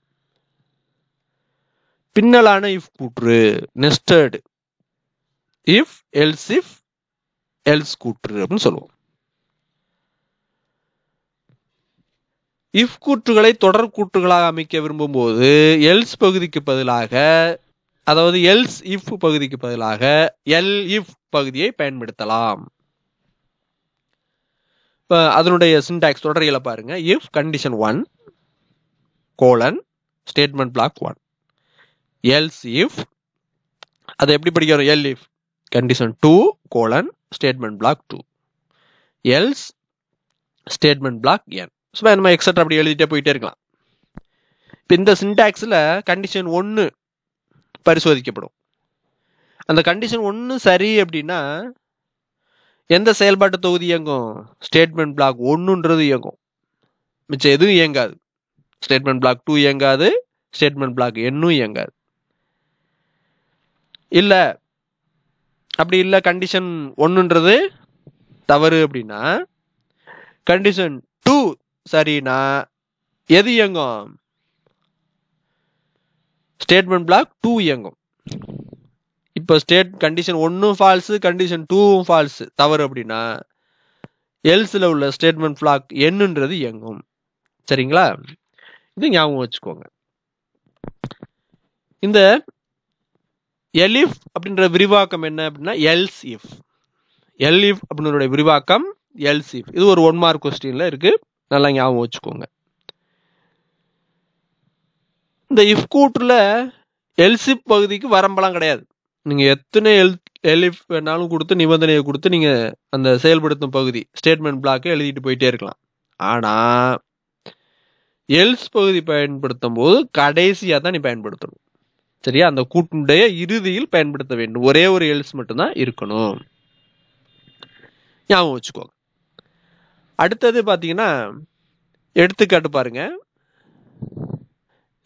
பின்னலான இஃப் கூற்று, nested if else if else கூற்று அப்படின்னு சொல்லுவோம். இஃப் கூற்றுகளை தொடர் கூற்றுகளாக அமைக்க விரும்பும் போது எல்ஸ் பகுதிக்கு பதிலாக, அதாவது எல்ஸ் இஃப் பகுதிக்கு பதிலாக எல் இஃப் பகுதியை பயன்படுத்தலாம். இப்போ அதனுடைய சின்டாக்ஸ் தொடரியலை பாருங்க. If condition 1 colon statement black 1 else if, அதை எப்படி படிக்கிறோம், L if condition 2 colon statement black 2 else statement black n. So நம்ம எக்ஸட்ரா அப்படி எழுதிட்டே போயிட்டே இருக்கலாம். இப்போ இந்த சின்டாக்ஸில் கண்டிஷன் 1 பரிசோதிக்கப்படும். அந்த கண்டிஷன் 1 சரி அப்படின்னா எந்த செயல்பாட்டு தொகுதி இயங்கும், ஸ்டேட்மெண்ட் பிளாக் 1ன்றது இயங்கும், மிச்சம் எதுவும் இயங்காது. ஸ்டேட்மெண்ட் பிளாக் 2 இயங்காது, ஸ்டேட்மெண்ட் பிளாக் n இயங்காது. இல்லை அப்படி இல்லை, கண்டிஷன் 1ன்றது தவறு அப்படின்னா கண்டிஷன் 2 சரினா எது இயங்கும், ஸ்டேட்மெண்ட் பிளாக் 2 இயங்கும். இப்போ கண்டிஷன் 1 ஃபால்ஸ், கண்டிஷன் 2 ஃபால்ஸ் தவறு அப்படின்னா எல்ஸ்ல உள்ள ஸ்டேட்மெண்ட் பிளாக் என்னன்றது இயங்கும். சரிங்களா, இது ஞாபகம் வச்சுக்கோங்க. இந்த எலிஃப் அப்படின்ற விரிவாக்கம் என்ன அப்படின்னா எல்ஸ் இஃப். எல் இஃப் அப்படின்ற விரிவாக்கம் எல்ஸ் இஃப். இது ஒரு 1 மார்க் கொஸ்டின்ல இருக்கு, நல்லா ஞாபகம் வச்சுக்கோங்க. இந்த இஃப் கூற்றுல எல்ஸ் இஃப் பகுதிக்கு வரம்பெல்லாம் கிடையாது. நீங்க எத்தனை எலிஃப் வேணாலும் கொடுத்து நிபந்தனையை கொடுத்து நீங்க அந்த செயல்படுத்தும் பகுதி ஸ்டேட்மெண்ட் பிளாக்கை எழுதிட்டு போயிட்டே இருக்கலாம். ஆனா எல்ஸ் பகுதி பயன்படுத்தும் போது கடைசியா தான் நீ பயன்படுத்தணும். சரியா, அந்த கூட்டுடைய இறுதியில் பயன்படுத்த வேண்டும். ஒரே ஒரு எல்ஸ் மட்டும்தான் இருக்கணும், ஞாபகம் வச்சுக்கோங்க. அடுத்தது பாத்தீங்கன்னா எடுத்துக்காட்டு பாருங்க.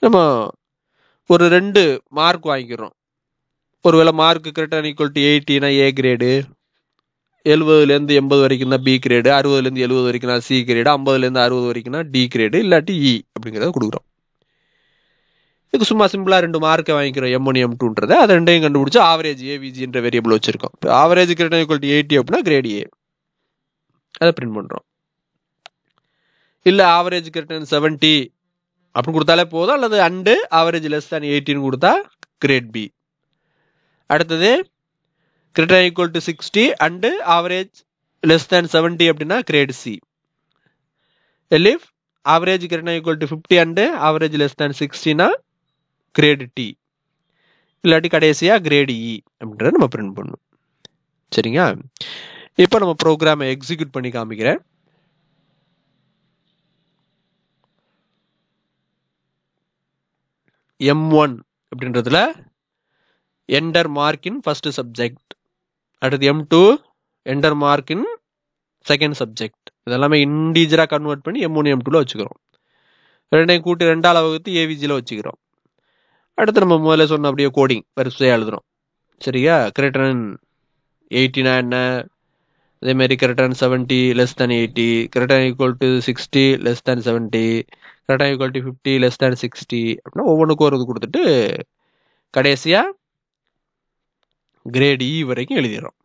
நம்ம ஒரு 2 மார்க் வாங்கிக்கிறோம். ஒருவேளை மார்க் கிரேட்டர் ஈக்குவல் டு 80னா ஏ கிரேடு, 70லேருந்து 80 வரைக்கும் தான் பி கிரேடு, 60லேருந்து 70 வரைக்கும் தான் சி கிரேடு, 50லேருந்து 60 வரைக்கும் தான் டி கிரேடு, இல்லாட்டி இ அப்படிங்கிறத கொடுக்குறோம். இதுக்கு சும்மா சிம்பிளா 2 மார்க்கை வாங்கிக்கிறோம், M1 M2ன்றதை. அதை ரெண்டையும் கண்டுபிடிச்சு ஆவரேஜ் ஏவிஜின்ற வேரியபிள் வச்சிருக்கோம். ஆவரேஜ் கிரேட்டர் ஈக்குவல் டு 80 அப்படின்னா கிரேட் ஏ, அதை பிரிண்ட் பண்றோம். இல்லை ஆவரேஜ் கிரேட்டர் தென் 70 அப்படின்னு கொடுத்தாலே போதும், அல்லது அண்டு ஆவரேஜ் லெஸ் தேன் 18 கொடுத்தா கிரேட் பி. அடுத்தது greater equal to 60 and average less than 70 அப்படின்னா great C. if average greater equal to 50 and average less than 60 னா கிரேட் டி, இல்லாட்டி கடைசியா கிரேட் இ அப்படின்றத நம்ம பிரிண்ட் பண்ணும். சரிங்க, இப்போ நம்ம ப்ரோக்ராமை எக்ஸிக்யூட் பண்ணி காமிக்கிறேன். M1 அப்படின்றதுல enter mark in first subject, அடுத்து M2 enter mark in second subject. இதெல்லாமே இன்டீஜரா கன்வெர்ட் பண்ணி M1 M2ல வச்சுக்கிறோம். ரெண்டையும் கூட்டி 2ஆல் வகுத்து ஏவிஜியில் வச்சுக்கிறோம். அடுத்து நம்ம முதல்ல சொன்ன அப்படியே கோடிங் வரிசையாக எழுதுறோம். சரியா, கிரேட்டர் தென் 80 என்ன, அதேமாதிரி greater than 70 less than 80, greater equal to 60 less than 70, greater equal to 50 less than 60 அப்படின்னா ஒவ்வொன்றுக்கும் ஒரு இது கொடுத்துட்டு கடைசியா கிரேட் இ வரைக்கும் எழுதிடுறோம்.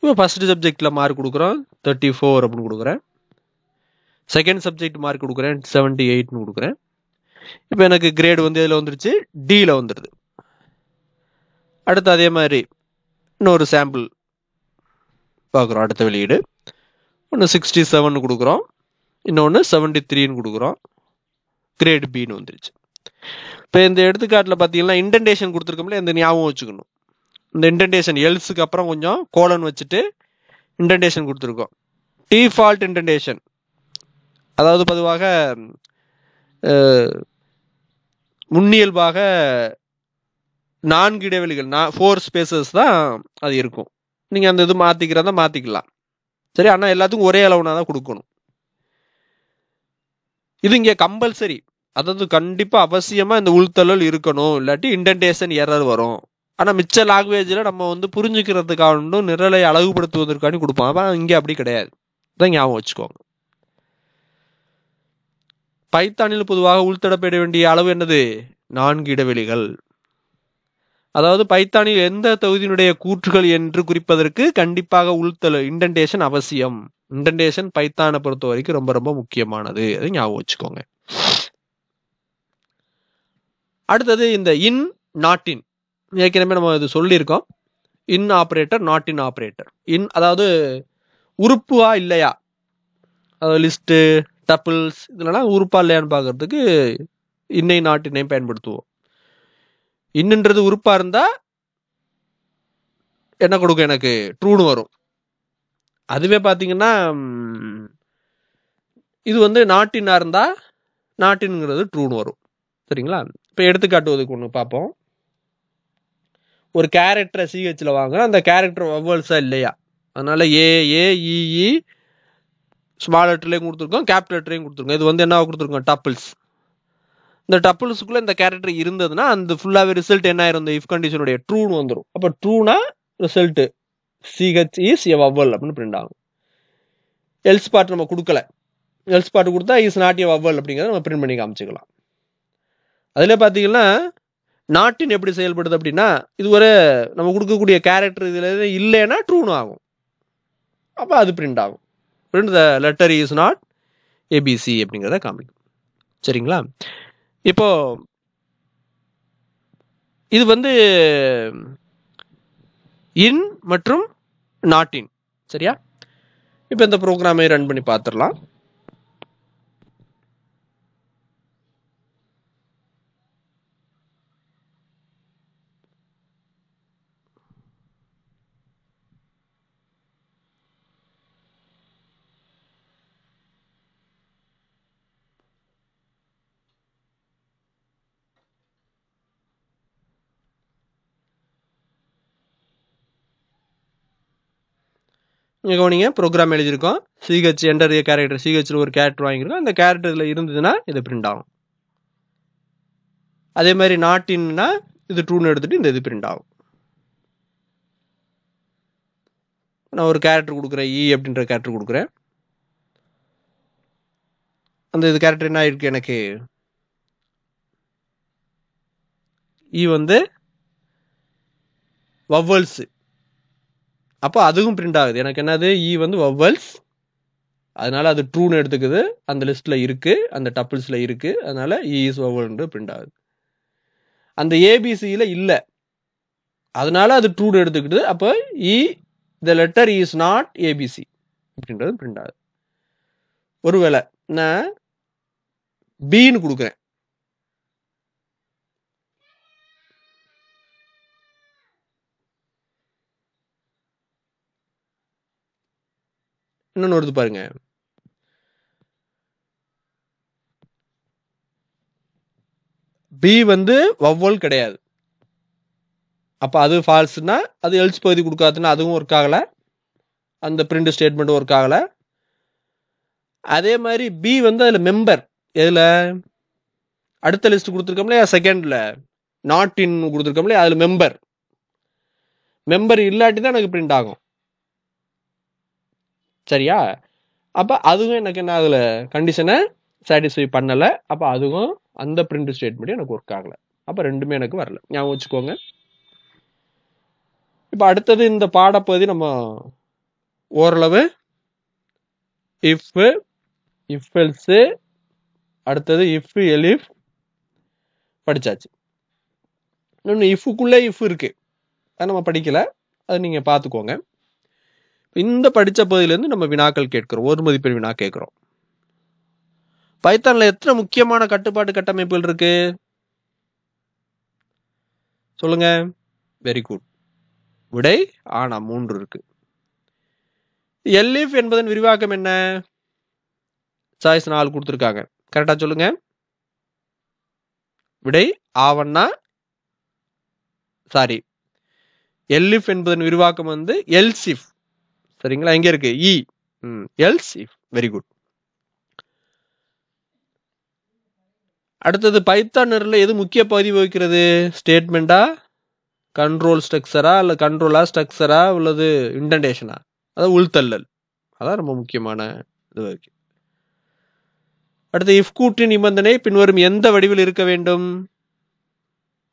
இப்போ ஃபர்ஸ்ட் சப்ஜெக்ட்ல மார்க் கொடுக்குறோம் 34 அப்படின்னு கொடுக்குறேன். செகண்ட் சப்ஜெக்ட் மார்க் கொடுக்குறேன் 78ன்னு கொடுக்குறேன். இப்போ எனக்கு கிரேட் வந்து இதில் வந்துருச்சு, டியில் வந்துடுது. அடுத்து அதே மாதிரி இன்னொரு சாம்பிள் பார்க்குறோம். அடுத்த வெளியீடு ஒன்று 67 கொடுக்குறோம், இன்னொன்று 73ன்னு கொடுக்குறோம், கிரேட் பின்னு வந்துருச்சு. இப்போ இந்த எடுத்துக்காட்டில் பார்த்தீங்கன்னா இன்டென்டேஷன் கொடுத்துருக்கோம்ல, இந்த ஞாபகம் வச்சுக்கணும். இந்த இன்டென்டேஷன் எல்ஸுக்கு அப்புறம் கொஞ்சம் கோலன் வச்சுட்டு இன்டென்டேஷன் கொடுத்துருக்கோம். டிஃபால்ட் இன்டென்டேஷன், அதாவது பொதுவாக முன்னியல்பாக 4 இடைவெளிகள் 4 ஸ்பேசஸ் தான் அது இருக்கும். நீங்கள் அந்த இது மாற்றிக்கிறதா மாற்றிக்கலாம். சரி, ஆனால் எல்லாத்துக்கும் ஒரே அளவுனா தான் கொடுக்கணும். இது இங்கே கம்பல்சரி, அதாவது கண்டிப்பாக அவசியமாக இந்த உள்தள்ளல் இருக்கணும், இல்லாட்டி இன்டென்டேஷன் எரர் வரும். ஆனால் மிச்ச லாங்குவேஜில் நம்ம வந்து புரிஞ்சுக்கிறதுக்காக நிரலை அழகுபடுத்துவதற்காண்டி கொடுப்போம். ஆனால் இங்கே அப்படி கிடையாது, தான் ஞாபகம் வச்சுக்கோங்க. பைத்தானில் பொதுவாக உள்தடப்பட வேண்டிய அளவு என்னது? 4 இடைவெளிகள். அதாவது பைத்தானில் எந்த தொகுதியினுடைய கூற்றுகள் என்று குறிப்பதற்கு கண்டிப்பாக உள்தள்ளல் இன்டென்டேஷன் அவசியம். இன்டென்டேஷன் பைத்தானை பொறுத்த வரைக்கும் ரொம்ப ரொம்ப முக்கியமானது, அதை ஞாபகம் வச்சுக்கோங்க. அடுத்தது இந்த இன் நாட் இன், ஏற்கனவே நம்ம இது சொல்லியிருக்கோம். இன் ஆப்ரேட்டர், நாட் இன் ஆப்ரேட்டர். இன் அதாவது உறுப்புவா இல்லையா, அதாவது லிஸ்ட்டு டப்பிள்ஸ் இதெல்லாம் உறுப்பா இல்லையான்னு பார்க்கறதுக்கு இன்னை நாட் இன்னையும் பயன்படுத்துவோம். இன்னுன்றது உறுப்பா இருந்தா என்ன கொடுக்கும்? எனக்கு ட்ரூன்னு வரும். அதுவே பார்த்தீங்கன்னா இது வந்து நாட்டினா இருந்தா நாட்டின்ங்கிறது ட்ரூன்னு வரும். சரிங்களா, இப்போ எடுத்துக்காட்டுவதுக்கு ஒன்று பார்ப்போம். ஒரு கேரக்டரை சிஹெச்சில் வாங்க, அந்த கேரக்டர் வவ்வல்ஸா இல்லையா, அதனால ஏஇஇ ஸ்மால் லெட்டர்லையும் கொடுத்துருக்கோம், கேபிட்டல் லெட்டரையும் கொடுத்துருக்கோம். இது வந்து என்ன கொடுத்துருக்கோம்? டப்பிள்ஸ். இந்த டப்பிள்ஸுக்குள்ள இந்த கேரக்டர் இருந்ததுன்னா அந்த ஃபுல்லாகவே ரிசல்ட் என்ன ஆயிரும்? இந்த இஃப் கண்டிஷனுடைய ட்ரூன்னு வந்துடும். அப்போ ட்ரூனா result ch is a vowel அப்படின்னு பிரிண்ட் ஆகும். எல்ஸ் பார்ட் நம்ம கொடுக்கல, எல்ஸ் பார்ட் கொடுத்தா இஸ் நாட் எ வவ்வல் அப்படிங்கிறத நம்ம பிரிண்ட் பண்ணி காமிச்சிக்கலாம். அதில் பார்த்தீங்கன்னா நாட்டின் எப்படி செயல்படுது அப்படின்னா, இது ஒரு நம்ம கொடுக்கக்கூடிய கேரக்டர் இதில் இல்லைன்னா ட்ரூன்னு ஆகும். அப்போ அது பிரிண்ட் ஆகும். Print the letter is not ABC அப்படிங்கிறத காமிக்கும். சரிங்களா, இப்போ இது வந்து இன் மற்றும் நாட் இன். சரியா, இப்போ இந்த ப்ரோக்ராமை ரன் பண்ணி பார்த்துடலாம். இங்கே கவனிங்க, ப்ரோக்ராம் எழுதியிருக்கோம். சிஹெச் என்டர் கேரக்டர், சிஹெச்சில் ஒரு கேரக்டர் வாங்கியிருக்கோம். அந்த கேரக்டரில் இருந்ததுன்னா இது பிரிண்ட் ஆகும். அதே மாதிரி நாட்டின்னா இது ட்ரூன்னு எடுத்துட்டு இந்த இது பிரிண்ட் ஆகும். நான் ஒரு கேரக்டர் கொடுக்குறேன், இ அப்படின்ற கேரக்டர் கொடுக்குறேன். அந்த இது கேரக்டர் என்ன ஆயிருக்கு? எனக்கு இ வந்து வவ்வல்ஸ் அப்போ அதுவும் பிரிண்ட் ஆகுது. எனக்கு என்னது இ வந்து வவல்ஸ், அதனால அது ட்ரூன்னு எடுத்துக்குது, அந்த லிஸ்ட்ல இருக்கு, அந்த டப்பிள்ஸ்ல இருக்கு, அதனால இ இஸ் வவல் பிரிண்ட் ஆகுது. அந்த ஏபிசியில இல்ல, அதனால அது ட்ரூன்னு எடுத்துக்கிட்டு அப்போ இ the letter is not ABC அப்படின்றது பிரிண்ட் ஆகுது. ஒருவேளை நான் பின்னு கொடுக்குறேன், இன்னொன்னு வருது பாருங்க, பி வந்து வவ்வல் கிடையாது, அப்ப அது ஃபால்ஸ்னா அது எல்ஸ் பகுதி கொடுக்காதுன்னா அதுவும் ஒர்க் ஆகல, அந்த பிரிண்ட் ஸ்டேட்மெண்ட் ஒர்க் ஆகல. அதே மாதிரி பி வந்து அதுல மெம்பர், எதுல அடுத்த லிஸ்ட் கொடுத்துருக்கோம்ல செகண்ட்ல நாட் இன் கொடுத்துருக்கோம்ல, அதுல மெம்பர் இல்லாட்டி தான் எனக்கு பிரிண்ட் ஆகும். சரியா? அப்ப அதுவும் எனக்கு என்ன ஆகல, கண்டிஷனை சாட்டிஸ்ஃபை பண்ணல, அப்ப அதுவும் அந்த பிரிண்ட் ஸ்டேட்மெண்ட் எனக்கு ஒர்க் ஆகல, அப்ப ரெண்டுமே எனக்கு வரல. ஞாபகம் வச்சுக்கோங்க. இப்ப அடுத்தது இந்த பாடப்பகுதி நம்ம ஓரளவு இஃப், இஃப் எல்ஸ், அடுத்தது இஃப் எலிஃப் படிச்சாச்சு. இன்னொன்னு இஃப்க்குள்ளே இஃப் இருக்கு, அது நம்ம படிக்கல, அது நீங்க பாத்துக்கோங்க. இந்த படிச்ச பகுதியிலிருந்து நம்ம வினாக்கள் கேட்கிறோம், ஒரு மதிப்பெண் வினா கேட்கிறோம். பைத்தான்ல எத்தனை முக்கியமான கட்டுப்பாட்டு கட்டமைப்புகள் இருக்கு சொல்லுங்க? வெரி குட், விடை ஆனா 3 இருக்கு. எல்இஃப் என்பதன் விரிவாக்கம் என்ன? சாய்ஸ் 4 கொடுத்திருக்காங்க, கரெக்டா சொல்லுங்க. விடை ஆவண்ணா, சாரி, எல்இஃப் என்பதன் விரிவாக்கம் வந்து எல்சிஃப். சரிங்களா? எங்க இருக்கு? இ, எல்சிஃப். Very good. அடுத்தது பைத்தான் நிரல்ல எது முக்கிய பகுதி வகிக்கிறது? ஸ்டேட்மெண்டா, கண்ட்ரோல் ஸ்ட்ரக்சரா, இல்ல கண்ட்ரோலா ஸ்ட்ரக்சரா, உள்ளது இன்டென்டேஷனா, அதாவது உள்தள்ளல், அதான் ரொம்ப முக்கியமான இது வகிக்கும். அடுத்து இஃப் கூட்டு நிபந்தனை பின்வரும் எந்த வடிவில் இருக்க வேண்டும்?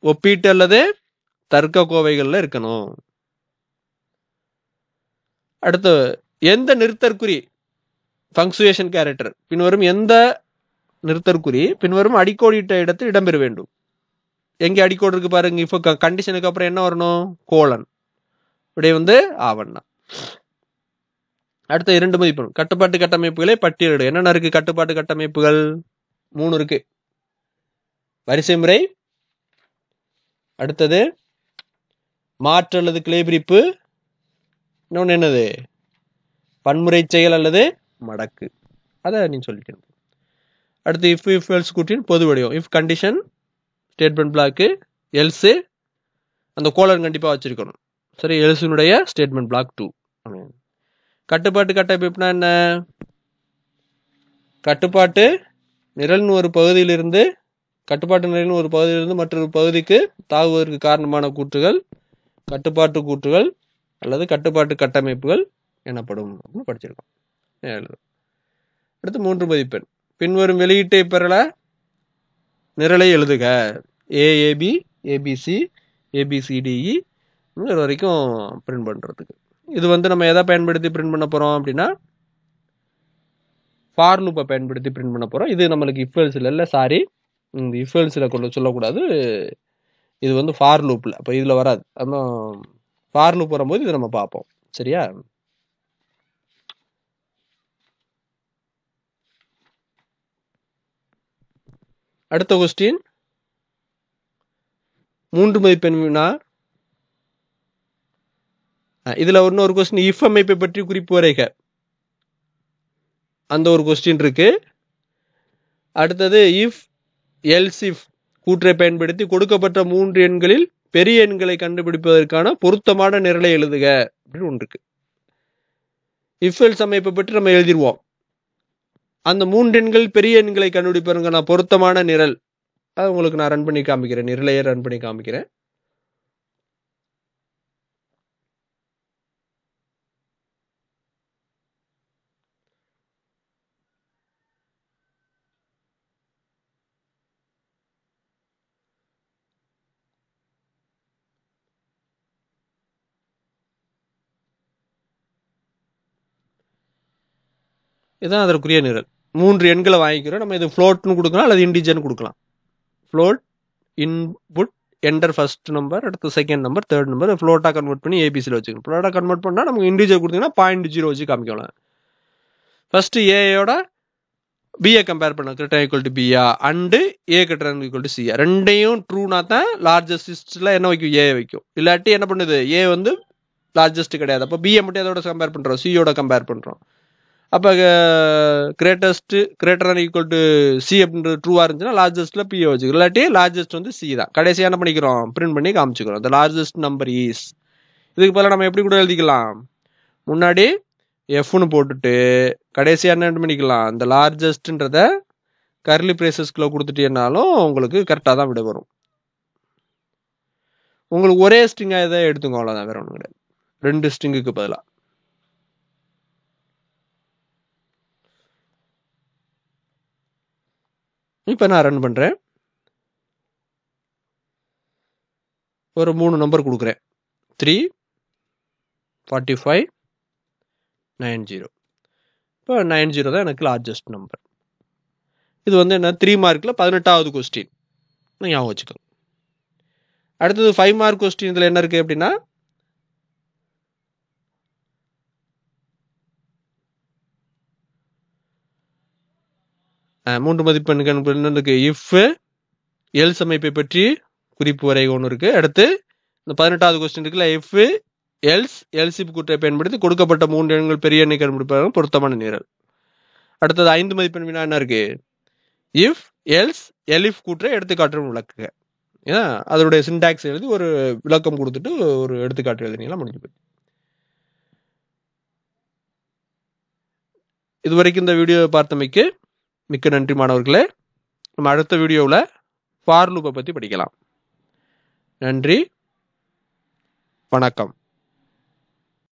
ஒப்பீட்டு அல்லது தர்க்க கோவைகள்ல இருக்கணும். அடுத்து எந்த நிறுத்தற்குறி, பங்க்சுவேஷன் கேரக்டர், பின்வரும் எந்த நிறுத்தற்குறி பின்வரும் அடிக்கோடிட்ட இடத்தில் இடம்பெற வேண்டும்? எங்க அடிக்கோடு இருக்கு பாருங்க, இப்போ கண்டிஷனுக்கு அப்புறம் என்ன வரணும்? கோலன். விடை வந்து ஆவண்ணா. அடுத்த 2 மதிப்பு, கட்டுப்பாட்டு கட்டமைப்புகளை பட்டியலிடு. என்னென்ன இருக்கு கட்டுப்பாட்டு கட்டமைப்புகள்? 3 இருக்கு. வரிசை முறை, அடுத்தது மாற்று அல்லது கிளை பிரிப்பு, இன்னொன்னு என்னது? பன்முறை செயல் அல்லது மடக்கு. அத நீ சொல்லிக்கணும். அடுத்து இஃப் இஃப் எல்ஸ் கூட்டின் பொது வடிவம், if condition statement black, else அந்த கோலன் கண்டிப்பா வச்சிருக்கணும். சரி, எல்ஸினுடைய ஸ்டேட்மெண்ட் பிளாக் 2. கட்டுப்பாட்டு கட்டமைப்புனா என்ன? கட்டுப்பாட்டு நிரலின் ஒரு பகுதியிலிருந்து மற்றொரு பகுதிக்கு தாவுவதற்கு காரணமான கூற்றுகள் கட்டுப்பாட்டு கூற்றுகள் அல்லது கட்டுப்பாட்டு கட்டமைப்புகள் எனப்படும் அப்படின்னு படிச்சிருக்கோம். அடுத்து 3 மதிப்பெண், பின்வரும் வெளியீட்டை பெறல நிரலை எழுதுக. ஏஏபி, ஏபிசி, ஏபிசிடிஇ வரைக்கும் பிரிண்ட் பண்றதுக்கு. இது வந்து நம்ம எதை பயன்படுத்தி பிரிண்ட் பண்ண போறோம் அப்படின்னா, ஃபார் லூப்பை பயன்படுத்தி பிரிண்ட் பண்ண போறோம். இது நம்மளுக்கு இஃப் எல்ஸ் இல்ல, சாரி, இந்த இஃப் எல்ஸ்ல கொண்டு சொல்லக்கூடாது, இது வந்து ஃபார் லூப்ல, அப்ப இதுல வராது. அதான் ஃபார் லூப் வரும்போது இதை நம்ம பார்ப்போம். சரியா? அடுத்த கொஸ்டின் 3 மதிப்பெண் வினா. இதுல இன்னொரு கொஸ்டின், இஃப் அமைப்பை பற்றி குறிப்பு வரைக, அந்த ஒரு கொஸ்டின் இருக்கு. அடுத்தது இஃப் எல்ஸ் இஃப் கூற்றை பயன்படுத்தி கொடுக்கப்பட்ட 3 எண்களில் பெரிய எண்களை கண்டுபிடிப்பதற்கான பொருத்தமான நிரலை எழுதுக அப்படின்னு ஒன்று இருக்கு. இஃப் எல்ஸ் அமைப்பை பற்றி நம்ம எழுதிடுவோம், அந்த 3 எண்கள் பெரிய எண்களை கண்டுபிடிப்பதற்கான பொருத்தமான நிரல், அது உங்களுக்கு நான் ரன் பண்ணி காமிக்கிறேன், நிரலையே ரன் பண்ணி காமிக்கிறேன். இதுதான் அதற்குரிய நிரல். 3 எண்களை வாங்கிக்கிறோம். நம்ம இது ஃப்ளோட்னு கொடுக்கலாம் அல்லது இன்டிஜர்னு கொடுக்கலாம். Float, input, enter first number, அடுத்து செகண்ட் நம்பர், தேர்ட் நம்பர், ஃப்ளோட்டா கன்வெர்ட் பண்ணி ஏபிசியில் வச்சுக்கணும். ஃப்ளோட்டா கன்வெர்ட் பண்ணால் நமக்கு இண்டிஜுவல் கொடுத்தீங்கன்னா 0.0 வச்சு காமிக்கலாம். ஃபர்ஸ்ட் ஏயோட பிஏ கம்பேர் பண்ண கிரேட்டர் ஈக்குவல் டு பியா and a greater equal to சியா. ரெண்டையும் ட்ரூனா தான் லார்ஜஸ்ட்ல என்ன வைக்கும், ஏ வைக்கும். இல்லாட்டி என்ன பண்ணுது, ஏ வந்து லார்ஜஸ்ட் கிடையாது. அப்போ பிஏ மட்டும் அதோட கம்பேர் பண்றோம், சியோட கம்பேர் பண்றோம். அப்போ கிரேட்டர் ஈக்குவல் டு சி அப்படின்றது ட்ரூவா இருந்துச்சுன்னா லார்ஜஸ்ட்ல பிஏ வச்சுக்கிறோம். இல்லாட்டி லார்ஜஸ்ட் வந்து சி தான். கடைசியா என்ன பண்ணிக்கிறோம், பிரிண்ட் பண்ணி காமிச்சுக்கிறோம். The largest number is. இதுக்கு பதிலாக நம்ம எப்படி கூட எழுதிக்கலாம், முன்னாடி எஃப்னு போட்டுட்டு கடைசியா என்ன பண்ணிக்கலாம், இந்த லார்ஜஸ்ட்ன்றத கர்லி பிரேசஸ்குள்ள கொடுத்துட்டேனாலும் உங்களுக்கு கரெக்டாக தான் விட வரும். உங்களுக்கு ஒரே ஸ்ட்ரிங்கா இதை எடுத்துங்க, அவ்வளோதான், வேற ஒன்றும் கிடையாது. 2 ஸ்ட்ரிங்குக்கு பதிலாக. இப்போ நான் ரன் பண்றேன். ஒரு 3 நம்பர் கொடுக்குறேன், 3, 45, 90. இப்போ 90 தான் எனக்கு லார்ஜஸ்ட் நம்பர். இது வந்து என்ன, 3 மார்க்ல 18வது கொஸ்டின் ஞாபகம் வச்சுக்கோங்க. அடுத்தது 5 மார்க் கொஸ்டின். இதுல என்ன இருக்கு அப்படின்னா, மூன்று மதிப்பெண்களுக்கு இஃப் எல்ஸ் அமைப்பை பற்றி குறிப்பு வரை ஒன்று இருக்கு. அடுத்து இந்த 18வது கொஸ்டின் இருக்குல்ல, இஃப் எல்ஸ் எல்சிப் கூற்றை பயன்படுத்தி கொடுக்கப்பட்ட 3 எண்கள் பெரிய எண்ணை கண்டுபிடிப்பதற்கு பொருத்தமான நிரல். அடுத்தது 5 மதிப்பெண் வினா என்ன இருக்கு, இஃப் எல்ஸ் எலிஃப் கூற்றை எடுத்துக்காட்டு விளக்குக. ஏன்னா அதனுடைய சின்டாக்ஸ் எழுதி ஒரு விளக்கம் கொடுத்துட்டு ஒரு எடுத்துக்காட்டு எழுதினீங்களா, முடிஞ்சு போய். இதுவரைக்கும் இந்த வீடியோ பார்த்தமைக்கு மிக்க நன்றி மாணவர்களே. நம்ம அடுத்த வீடியோவில் ஃபார் லூப்பை பற்றி படிக்கலாம். நன்றி, வணக்கம்.